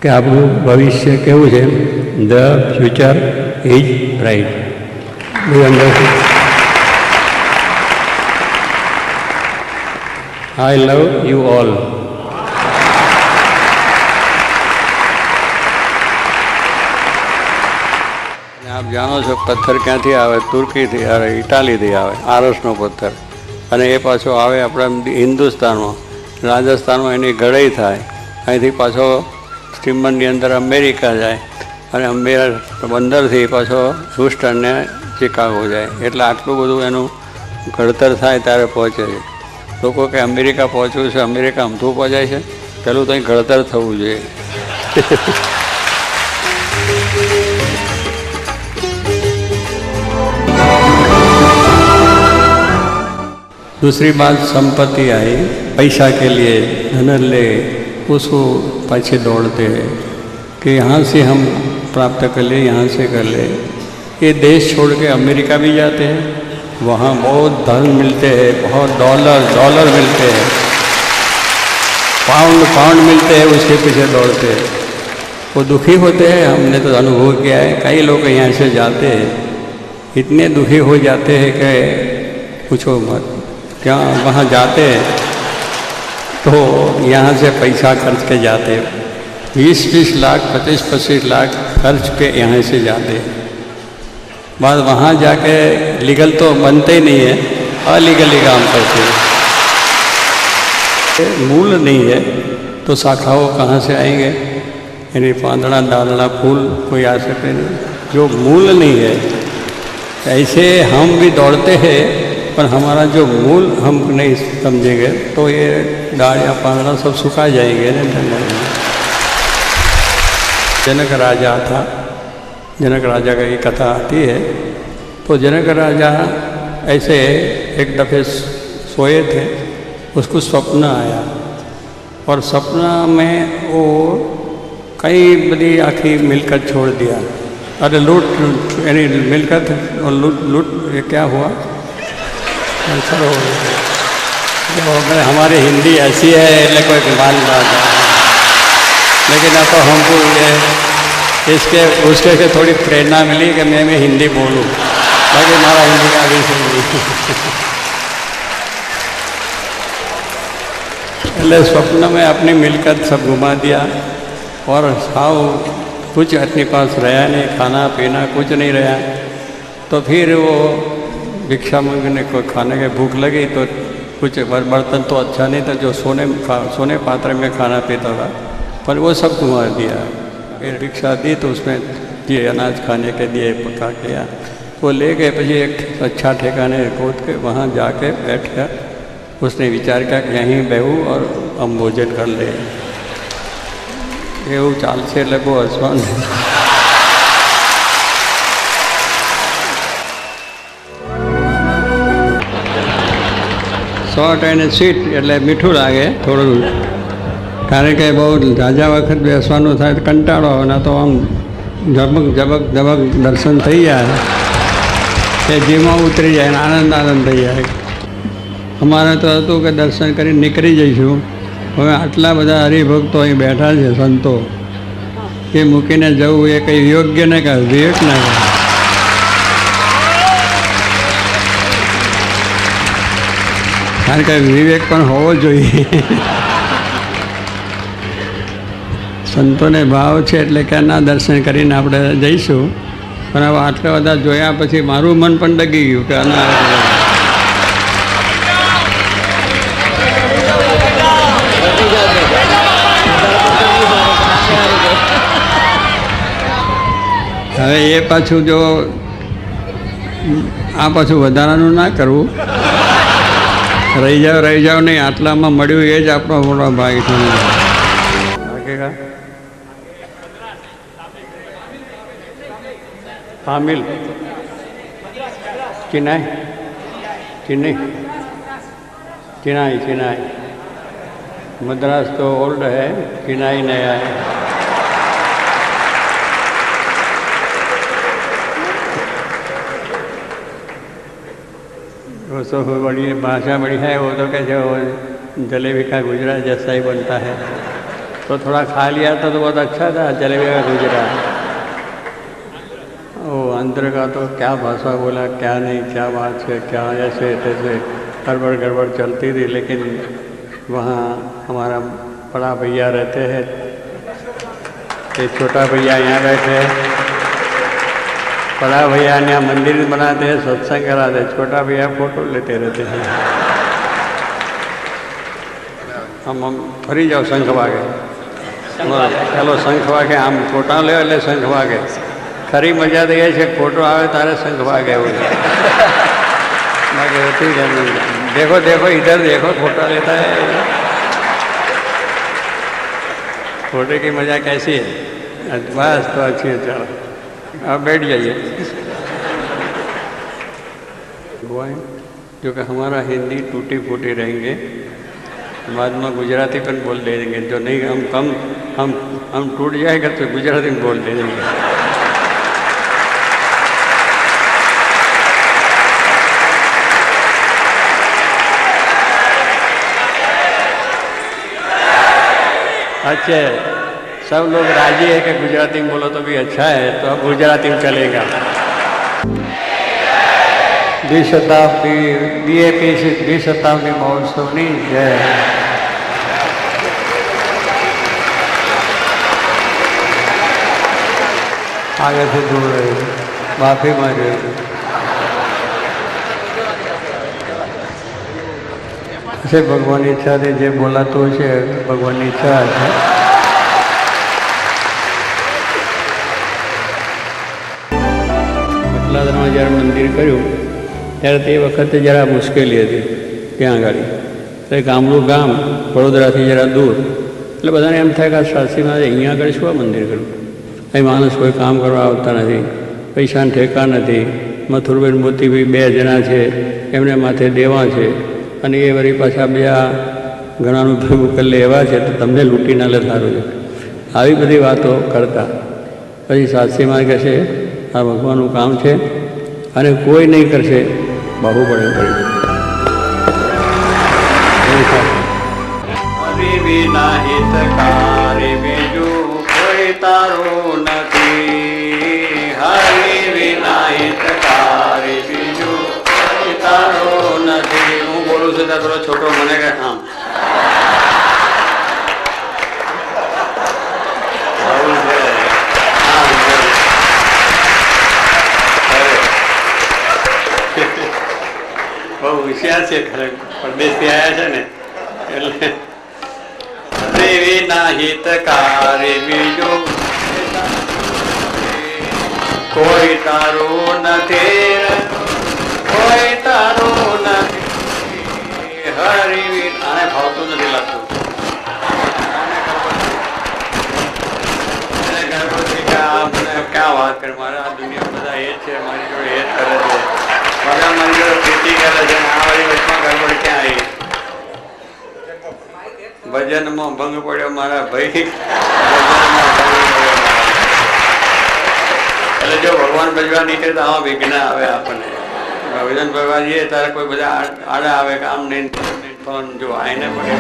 કે આપણું ભવિષ્ય કેવું છે. The future is bright. I love you all. આપ જાણો છો પથ્થર ક્યાંથી આવે? તુર્કીથી આવે, ઇટાલીથી આવે, આરસનો પથ્થર. અને એ પાછો આવે આપણા હિન્દુસ્તાનમાં, રાજસ્થાનમાં એની ઘડાઈ થાય. અહીંથી પાછો સ્ટીમરની અંદર અમેરિકા જાય અને બંદરથી પાછો હ્યુસ્ટન ને ચિકાગો જાય. એટલે આટલું બધું એનું ઘડતર થાય ત્યારે પહોંચે છે. લોકો કે અમેરિકા પહોંચવું છે, અમેરિકા અમથું પહોંચાય છે, પહેલું તો અહીં ઘડતર થવું જોઈએ. दूसरी बात संपत्ति आई, पैसा के लिए धन ले उसको पीछे दौड़ते हैं कि यहाँ से हम प्राप्त कर ले, यहाँ से कर ले. ये देश छोड़ के अमेरिका भी जाते हैं, वहाँ बहुत धन मिलते हैं, बहुत डॉलर मिलते हैं, पाउंड मिलते हैं, उसके पीछे दौड़ते हैं. वो दुखी होते हैं. हमने तो अनुभव किया है. कई लोग यहाँ से जाते हैं, इतने दुखी हो जाते हैं कि पूछो मत. क्या वहाँ जाते हैं तो यहाँ से पैसा खर्च के जाते, 20-20 लाख, 25-25 लाख खर्च के यहाँ से जाते. बाद वहाँ जाके लीगल तो बनते ही नहीं है, अलीगली काम करते हैं. मूल नहीं है तो शाखाओं कहाँ से आएंगे? यानी पांदड़ा दादड़ा फूल कोई आ सके नहीं. जो मूल नहीं है, ऐसे हम भी दौड़ते हैं पर हमारा जो मूल हम नहीं समझेंगे तो ये डालियाँ पांदड़ा सब सुखा जाएंगे. जनक राजा था. जनक राजा का ये कथा आती है. तो जनक राजा ऐसे एक दफ़े सोए थे, उसको स्वप्न आया और सपना में वो कई बड़ी आखी मिलकत छोड़ दिया. अरे लूट यानी मिलकत और लूट ये क्या हुआ? आंसर हो गया. हमारी हिंदी ऐसी है એટલે कोई मान बात है, लेकिन अब तो हमको ये इसके उसके से थोड़ी प्रेरणा मिली कि मैं हिंदी बोलूँ, बाकी हमारा हिंदी का भी सही. એટલે स्वप्न में अपनी मिलकत सब घुमा दिया और साव कुछ अपने पास रहा नहीं, खाना पीना कुछ नहीं रहा. तो फिर वो भिक्षा मांगने को खाने की भूख लगी तो कुछ बर्तन तो अच्छा नहीं था, जो सोने पात्र में खाना पीता था, पर वो सब घुमा दिया. फिर भिक्षा दी तो उसमें दिए अनाज खाने के दिए, पका किया. वो ले गए. પછી एक अच्छा ठिकाने खोद के वहाँ जाके बैठ गया. उसने विचार किया कि यहीं बेहूँ और हम भोजन कर ले. એવું ચાલશે એટલે બહુ હસવાનું. શોર્ટ અને સ્વીટ એટલે મીઠું લાગે થોડું, કારણ કે બહુ ઝાઝા વખત બેસવાનું થાય તો કંટાળો આવે. ના તો આમ ઝબક દર્શન થઈ જાય એ જીવમાં ઉતરી જાય ને આનંદ થઈ જાય. અમારે તો હતું કે દર્શન કરીને નીકળી જઈશું. હવે આટલા બધા હરિભક્તો અહીં બેઠા છે, સંતો, એ મૂકીને જવું એ કંઈ યોગ્ય ન કહે, વિવેક ના કહે. કારણ કે વિવેક પણ હોવો જોઈએ. સંતોને ભાવ છે એટલે કે ના દર્શન કરીને આપણે જઈશું. પણ હવે આટલા બધા જોયા પછી મારું મન પણ ડગી ગયું કે ના. હવે એ પાછું જો આ પાછું વધારાનું ના કરવું. રહી જાઓ નહીં, આટલામાં મળ્યું એ જ આપણો મોટો ભાગ છે. तामिल चिनाई मद्रास तो ओल्ड है, चिनाई नया है. वो तो बड़ी भाषा बड़ी है, वो तो कैसे वो जलेबी का गुजरा जैसा ही बनता है. तो तो थोड़ा खा लिया था तो बहुत अच्छा था, चले गया गुजरात। वो अंदर का तो क्या भाषा बोला, क्या नहीं, क्या बात है, क्या ऐसे तैसे गड़बड़ गड़बड़ चलती थी। लेकिन वहाँ हमारा बड़ा भैया रहते हैं, ये छोटा भैया यहाँ बैठे हैं। बड़ा भैया यहाँ मंदिर बनाते हैं, सत्संग कराते हैं, छोटा भैया फोटो लेते रहते हैं। हम फरी जाओ शंख वागे, चलो शंख वागे, आम फोटा ले એટલે શંખ વાગે। ખરી મજા તો એ છે ફોટો આવે તારે શંખ વાગે એવું છે, બાકી હોતી જ नहीं। देखो देखो इधर देखो, फोटो लेता है, फोटो की मजा कैसी है? बस तो अच्छी है, चलो अब बैठ जाइए। जो कि हमारा हिंदी टूटी फूटी रहेंगे, बाद में गुजराती पर बोल देंगे। जो नहीं हम टूट जाएगा तो गुजराती में बोल देंगे। अच्छा, सब लोग राजी है कि गुजराती में बोलो तो भी अच्छा है, तो अब गुजराती में चलेगा। द्विशताब्दी बीएपी से द्विशताब्दी महोत्सव नहीं जय। आगे से दूर रहे, माफी मांगे। ऐसे भगवान ઈચ્છા थी जे बोला तो છે भगवान ઈચ્છા है। બટલાદરામાં જ્યારે મંદિર કર્યું ત્યારે તે વખતે જરા મુશ્કેલી હતી ત્યાં આગળ। એટલે ગામડું ગામ વડોદરાથી જરા દૂર, એટલે બધાને એમ થાય કે આ સાસરીમાં અહીંયા આગળ શું આ મંદિર કર્યું? અહીં માણસ કોઈ કામ કરવા આવતા નથી, પૈસાને ઠેકા નથી, મથુરબેન મોતીભાઈ 2 જણા છે, એમને માથે દેવા છે, અને એ વળી પાછા બીજા ઘણાનું ભેગું કરી લે એવા છે, તો તમને લૂંટી ના લે સારું છે। આવી બધી વાતો કરતા પછી સાસરીમાં કહેશે આ ભગવાનનું કામ છે અને કોઈ નહીં કરશે, બાહુબળે કરી હરિ વિના હિતકારી બીજું કોઈ તારું નથી, હરિ વિના હિતકારી બીજું કોઈ તારું નથી। હું બોલું છું ત્યાં થોડો છોકરો મને કહે આમ બહુ હોશિયાર છે, પરદેશથી આવ્યા છે ને એટલે વિના હિતકારી બીજું કોઈ તારું નથી, કોઈ તારું નથી, હરિ આને ભાવતું નથી લાગતું। ક્યાં વાત કરે, મારા આ દુનિયા બધા એ જ છે, મારી જોડે એ જ કરે છે, બધા મારી જોડે ખેતી કરે છે, આ વાળી વચમાં ગડબડ ક્યાં આવી? ભજનમાં ભંગ પડ્યો મારા ભાઈ, એટલે જો ભગવાન ભજવા નીકળે તો આવા વિઘ્ન આવે આપણને। ભજન ભજવા જઈએ ત્યારે કોઈ બધા આડા આવે કે આમ નહીં, જો આઈને પડે